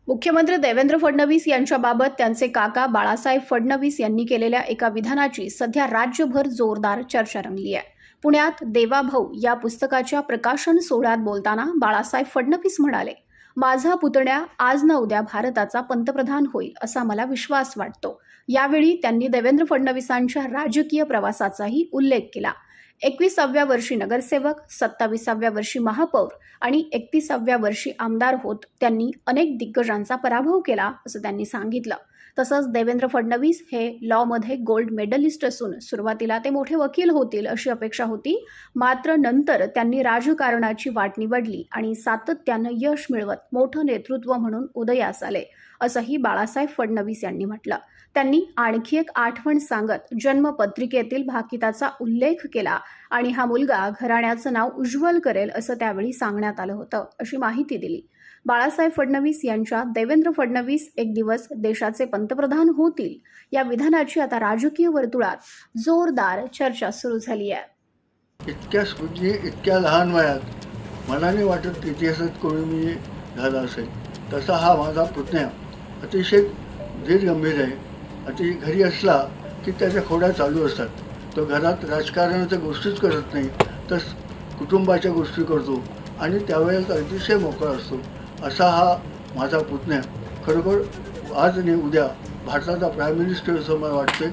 मुख्यमंत्री देवेंद्र फडणवीस यांच्याबाबत त्यांचे काका बाळासाहेब फडणवीस यांनी केलेल्या एका विधानाची सध्या राज्यभर जोरदार चर्चा रंगली आहे. पुण्यात देवाभाऊ या पुस्तकाच्या प्रकाशन सोहळ्यात बोलताना बाळासाहेब फडणवीस म्हणाले, माझा पुतण्या आज ना उद्या भारताचा पंतप्रधान होईल असा मला विश्वास वाटतो. यावेळी त्यांनी देवेंद्र फडणवीसांच्या राजकीय प्रवासाचाही उल्लेख केला. 21व्या वर्षी नगरसेवक, 27व्या वर्षी महापौर आणि 31व्या वर्षी आमदार होत त्यांनी अनेक दिग्गजांचा पराभव केला असं त्यांनी सांगितलं. तसंच देवेंद्र फडणवीस हे लॉमध्ये गोल्ड मेडलिस्ट असून सुरुवातीला ते मोठे वकील होतील अशी अपेक्षा होती. मात्र नंतर त्यांनी राजकारणाची वाट निवडली आणि सातत्यानं यश मिळवत मोठं नेतृत्व म्हणून उदयास आले असंही बाळासाहेब फडणवीस यांनी म्हटलं. त्यांनी आणखी एक आठवण सांगत जन्मपत्रिकेतील भाकिताचा उल्लेख केला आणि हा मुलगा घराण्याचं नाव उज्ज्वल करेल असं त्यावेळी सांगण्यात आलं होतं अशी माहिती दिली. बाळासाहेब फडणवीस यांच्या देवेंद्र फडणवीस एक दिवस देशाचे पंतप्रधान होतील या विधानाची आता राजकीय वर्तुळात जोरदार चर्चा सुरू झाली आहे. इतक्या लहान वयात मला नाही वाटत इतिहासात कोणी मी झाला असेल. तसा हा माझा पुतण्या अतिशय धीर गंभीर आहे. घरी असला की त्याच्या खोड्या चालू असतात. तो घरात राजकारणाच्या गोष्टीच करत नाही, तर कुटुंबाच्या गोष्टी करतो आणि त्यावेळेस अतिशय मोकळा असतो. असा हा माझा पुतण्या खरोखर आज आणि उद्या भारताचा प्राईम मिनिस्टर असं मला वाटतं.